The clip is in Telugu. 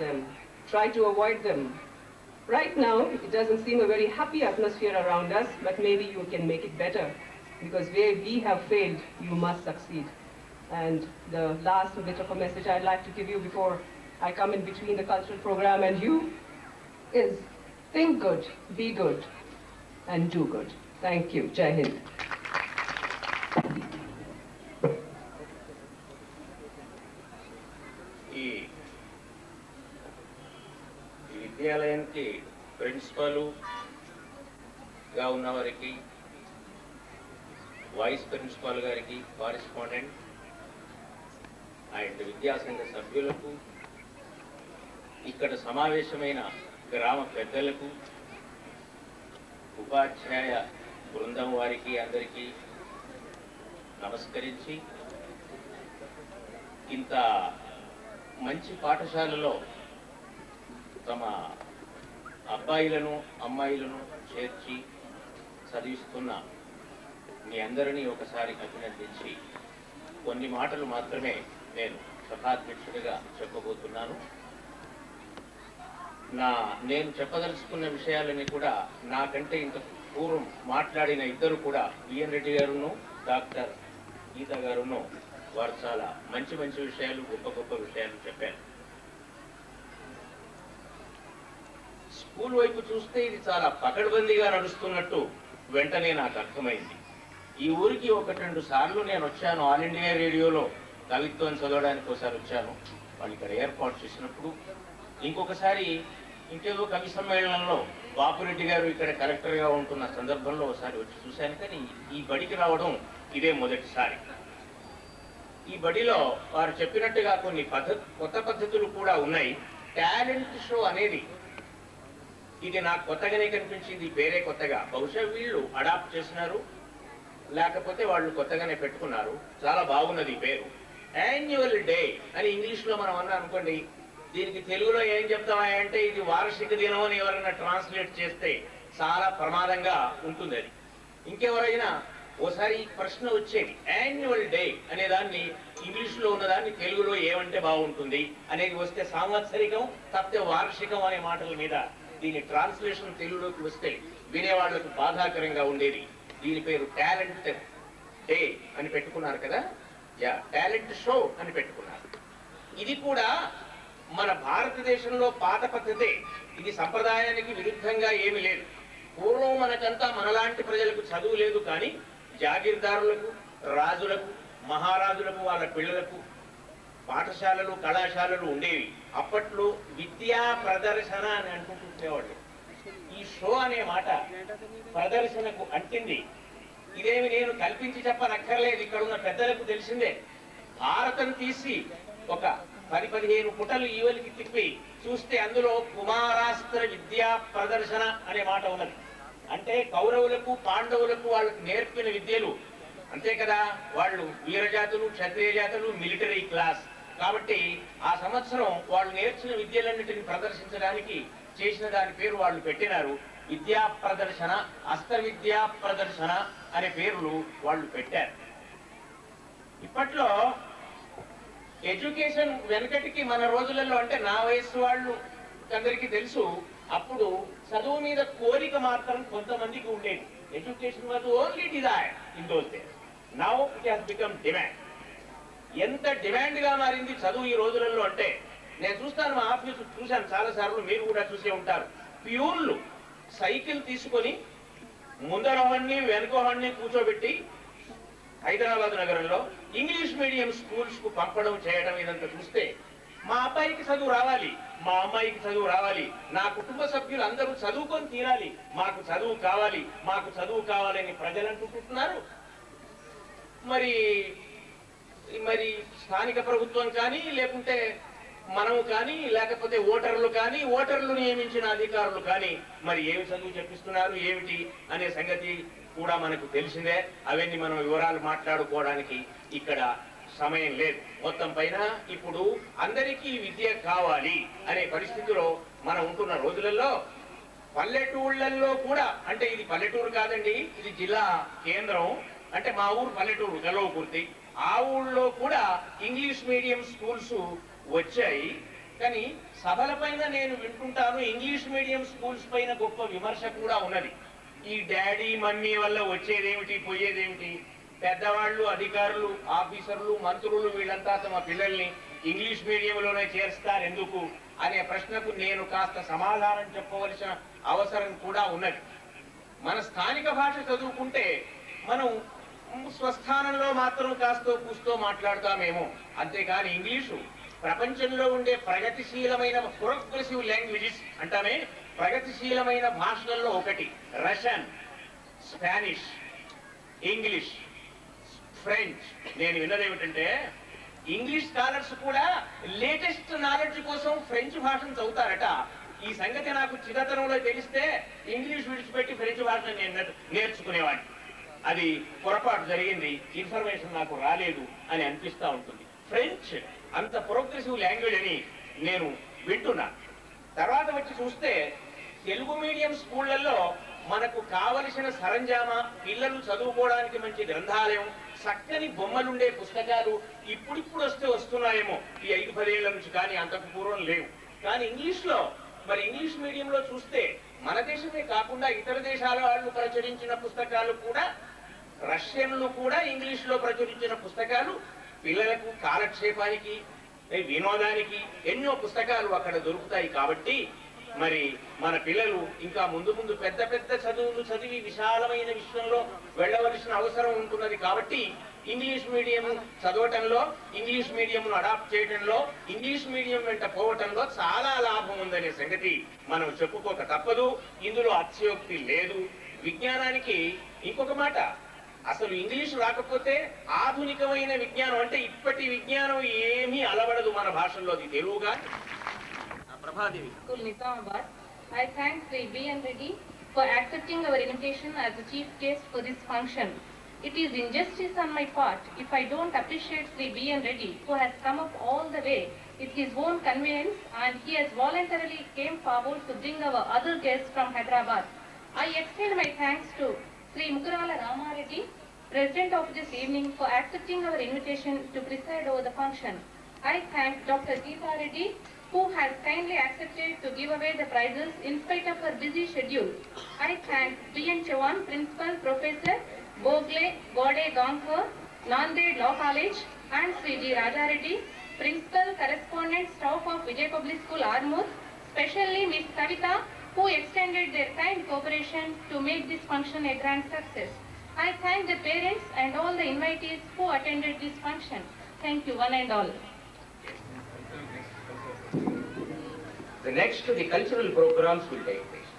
them. Try to avoid them. Right now, it doesn't seem a very happy atmosphere around us, but maybe you can make it better. Because where we have failed, you must succeed. And the last bit of a message I'd like to give you before I come in between the cultural program and you is think good, be good, and do good. Thank you. Jai Hind. విద్యాలయానికి ప్రిన్సిపల్గా ఉన్నవారికి, వైస్ ప్రిన్సిపాల్ గారికి, కారెస్పాండెంట్ అండ్ విద్యాసంఘ సభ్యులకు, ఇక్కడ సమావేశమైన గ్రామ పెద్దలకు, ఉపాధ్యాయ బృందం వారికి అందరికీ నమస్కరించి, ఇంత మంచి పాఠశాలలో తమ అబ్బాయిలను అమ్మాయిలను చేర్చి చదివిస్తున్న మీ అందరినీ ఒకసారి అభినందించి కొన్ని మాటలు మాత్రమే నేను సభాధ్యక్షుడిగా చెప్పబోతున్నాను. నేను చెప్పదలుచుకున్న విషయాలని కూడా నాకంటే ఇంత పూర్వం మాట్లాడిన ఇద్దరు కూడా బిఎన్ రెడ్డి గారును డాక్టర్ గీత గారును వారు చాలా మంచి మంచి విషయాలు, గొప్ప గొప్ప విషయాలు చెప్పారు. స్కూల్ వైపు చూస్తే ఇది చాలా పకడ్బందీగా నడుస్తున్నట్టు వెంటనే నాకు అర్థమైంది. ఈ ఊరికి 1-2 సార్లు నేను వచ్చాను. ఆల్ ఇండియా రేడియోలో కవిత్వం చదవడానికి ఒకసారి వచ్చాను, వాళ్ళు ఇక్కడ ఏర్పాటు చేసినప్పుడు. ఇంకొకసారి ఇంకేదో కవి సమ్మేళనంలో బాపురెడ్డి గారు ఇక్కడ కలెక్టర్గా ఉంటున్న సందర్భంలో ఒకసారి వచ్చి చూశాను. కానీ ఈ బడికి రావడం ఇదే మొదటిసారి. ఈ బడిలో వారు చెప్పినట్టుగా కొన్ని కొత్త పద్ధతులు కూడా ఉన్నాయి. టాలెంట్ షో అనేది ఇది నాకు కొత్తగానే కనిపించింది. పేరే కొత్తగా, బహుశా వీళ్ళు అడాప్ట్ చేసినారు, లేకపోతే వాళ్ళు కొత్తగానే పెట్టుకున్నారు. చాలా బాగున్నది ఈ పేరు. యాన్యువల్ డే అని ఇంగ్లీష్లో మనం అన్నా అనుకోండి, దీనికి తెలుగులో ఏం చెప్తామా అంటే ఇది వార్షిక దినం అని ఎవరైనా ట్రాన్స్లేట్ చేస్తే చాలా ప్రమాదంగా ఉంటుంది. అది ఇంకెవరైనా ఓసారి ఈ ప్రశ్న వచ్చేది, యాన్యువల్ డే అనే దాన్ని ఇంగ్లీష్లో ఉన్నదాన్ని తెలుగులో ఏమంటే బాగుంటుంది అనేది వస్తే సాంవత్సరికం తప్పితే వార్షికం అనే మాటల మీద దీని ట్రాన్స్లేషన్ తెలుగులోకి వస్తే వినేవాళ్లకు బాధాకరంగా ఉండేది. దీని పేరు టాలెంట్ డే అని పెట్టుకున్నారు కదా, టాలెంట్ షో అని పెట్టుకున్నారు. ఇది కూడా మన భారతదేశంలో పాత పద్ధతే. ఇది సంప్రదాయానికి విరుద్ధంగా ఏమీ లేదు. పూర్వం మనకంతా మనలాంటి ప్రజలకు చదువు లేదు, కానీ జాగీర్దారులకు, రాజులకు, మహారాజులకు, వాళ్ళ పిల్లలకు పాఠశాలలు, కళాశాలలు ఉండేవి. అప్పట్లో విద్యా ప్రదర్శన అని అనుకుంటుండేవాళ్ళు. ఈ షో అనే మాట ప్రదర్శనకు అంటింది. ఇదేమి నేను కల్పించి చెప్పనక్కర్లేదు, ఇక్కడ ఉన్న పెద్దలకు తెలిసిందే. భారతం తీసి ఒక 10-15 పుటలు ఈవలికి తిప్పి చూస్తే అందులో కుమారాస్త్ర విద్యా ప్రదర్శన అనే మాట ఉన్నది. అంటే కౌరవులకు, పాండవులకు వాళ్ళకు నేర్పిన విద్యలు అంతే కదా. వాళ్ళు వీరజాతులు, క్షత్రియ జాతులు, మిలిటరీ క్లాస్ కాబట్టి ఆ సంవత్సరం వాళ్ళు నేర్చిన విద్యలన్నిటిని ప్రదర్శించడానికి చేసిన దాని పేరు వాళ్ళు పెట్టినారు. విద్యా ప్రదర్శన, అస్త్ర విద్యా ప్రదర్శన అనే పేర్లు వాళ్ళు పెట్టారు. ఇప్పట్లో ఎడ్యుకేషన్ వెనకటికి మన రోజులలో, అంటే నా వయస్సు వాళ్ళు అందరికీ తెలుసు, అప్పుడు చదువు మీద కోరిక మాత్రం కొంతమందికి ఉండేది. Education was only desire in those days. Now it has become demand. ఎంత డిమాండ్ గా మారింది చదువు ఈ రోజులలో అంటే, నేను చూస్తాను, మా ఆఫీసు చూశాను చాలా సార్లు, మీరు కూడా చూసే ఉంటారు. ప్యూన్లు సైకిల్ తీసుకొని ముందరవాడిని వెనుకవాడిని కూర్చోబెట్టి హైదరాబాద్ నగరంలో ఇంగ్లీష్ మీడియం స్కూల్స్ కు పంపడం చేయడం ఇదంతా చూస్తే, మా అబ్బాయికి చదువు రావాలి, మా అమ్మాయికి చదువు రావాలి, నా కుటుంబ సభ్యులు అందరూ చదువుకొని తీరాలి, మాకు చదువు కావాలి, మాకు చదువు కావాలని ప్రజలు అనుకుంటున్నారు. మరి మరి స్థానిక ప్రభుత్వం కానీ, లేకుంటే మనము కానీ, లేకపోతే ఓటర్లు కానీ, ఓటర్లు నియమించిన అధికారులు కానీ మరి ఏమి చదువు చెప్పిస్తున్నారు ఏమిటి అనే సంగతి కూడా మనకు తెలిసిందే. అవన్నీ మనం వివరాలు మాట్లాడుకోవడానికి ఇక్కడ సమయం లేదు. మొత్తం పైన ఇప్పుడు అందరికీ విద్య కావాలి అనే పరిస్థితిలో మనం ఉంటున్న రోజులలో పల్లెటూళ్ళల్లో కూడా, అంటే ఇది పల్లెటూరు కాదండి, ఇది జిల్లా కేంద్రం, అంటే మా ఊరు పల్లెటూరు గెలవకుర్తి, ఆ ఊళ్ళో కూడా ఇంగ్లీష్ మీడియం స్కూల్స్ వచ్చాయి. కానీ సభలపైన నేను వింటుంటాను ఇంగ్లీష్ మీడియం స్కూల్స్ పైన గొప్ప విమర్శ కూడా ఉన్నది. ఈ డాడీ మమ్మీ వల్ల వచ్చేదేమిటి పోయేదేమిటి, పెద్దవాళ్ళు అధికారులు ఆఫీసర్లు మంత్రులు వీళ్ళంతా తమ పిల్లల్ని ఇంగ్లీష్ మీడియంలోనే చేరుస్తారు ఎందుకు అనే ప్రశ్నకు నేను కాస్త సమాధానం చెప్పవలసిన అవసరం కూడా ఉన్నది. మన స్థానిక భాష చదువుకుంటే మనం స్వస్థానంలో మాత్రం కాస్తో కూస్తో మాట్లాడతామేమో, అంతేకాని ఇంగ్లీషు ప్రపంచంలో ఉండే ప్రగతిశీలమైన ప్రోగ్రెసివ్ లాంగ్వేజెస్ అంటామే, ప్రగతిశీలమైన భాషలలో ఒకటి. Russian, Spanish, English, French. నేను విన్నది ఏమిటంటే ఇంగ్లీష్ స్కాలర్స్ కూడా లేటెస్ట్ నాలెడ్జ్ కోసం ఫ్రెంచ్ భాషను చదువుతారట. ఈ సంగతి నాకు చిన్నతనంలో తెలిస్తే ఇంగ్లీష్ విడిచిపెట్టి ఫ్రెంచ్ భాషను నేను నేర్చుకునేవాడిని. అది పొరపాటు జరిగింది, ఇన్ఫర్మేషన్ నాకు రాలేదు అని అనిపిస్తూ ఉంటుంది. ఫ్రెంచ్ అంత ప్రోగ్రెసివ్ లాంగ్వేజ్ అని నేను వింటున్నాను. తర్వాత వచ్చి చూస్తే తెలుగు మీడియం స్కూళ్లలో మనకు కావలసిన సరంజామా, పిల్లలు చదువుకోవడానికి మంచి గ్రంథాలయం, చక్కని బొమ్మలుండే పుస్తకాలు ఇప్పుడిప్పుడు వస్తున్నాయేమో ఈ 5-10 ఏళ్ల నుంచి, కానీ అంతకు పూర్వం లేవు. కానీ ఇంగ్లీష్లో మరి ఇంగ్లీష్ మీడియంలో చూస్తే మన దేశమే కాకుండా ఇతర దేశాల వాళ్ళు ప్రచురించిన పుస్తకాలు కూడా, రష్యన్లు కూడా ఇంగ్లీష్లో ప్రచురించిన పుస్తకాలు పిల్లలకు కాలక్షేపానికి వినోదానికి ఎన్నో పుస్తకాలు అక్కడ దొరుకుతాయి. కాబట్టి మరి మన పిల్లలు ఇంకా ముందు ముందు పెద్ద పెద్ద చదువులు చదివి విశాలమైన విశ్వంలో వెళ్ళవలసిన అవసరం ఉంటున్నది. కాబట్టి ఇంగ్లీష్ మీడియం చదవటంలో, ఇంగ్లీష్ మీడియంను అడాప్ట్ చేయడంలో, ఇంగ్లీష్ మీడియం వెంట పోవటంలో చాలా లాభం ఉందనే సంగతి మనం చెప్పుకోక తప్పదు. ఇందులో అతిశయోక్తి లేదు. విజ్ఞానానికి ఇంకొక మాట, అసలు ఇంగ్లీష్ రాకపోతే ఆధునికమైన విజ్ఞానం అంటే ఇప్పటి విజ్ఞానం ఏమీ అలవడదు మన భాషల్లో. అది తెలుగుగా Prabha Devi. School Nizamabad. I thank Sri B. N. Reddy for accepting our invitation as the chief guest for this function. It is injustice on my part if I don't appreciate Sri B. N. Reddy, who has come up all the way with his own conveyance, and he has voluntarily came forward to bring our other guests from Hyderabad. I extend my thanks to Sri Mukurala Ramareddy, President of this evening, for accepting our invitation to preside over the function. I thank Dr. Geeta Reddy, who has kindly accepted to give away the prizes in spite of her busy schedule. I thank B.N. Chavan, Principal, Professor, Bogle, Gode Gangkar, Nanded Law College, and Sri G. Raja Reddy, Principal, Correspondent, Staff of Vijay Public School, Armoor, especially Ms. Kavita, who extended their kind cooperation to make this function a grand success. I thank the parents and all the invitees who attended this function. Thank you, one and all. The next, the cultural programs will take place.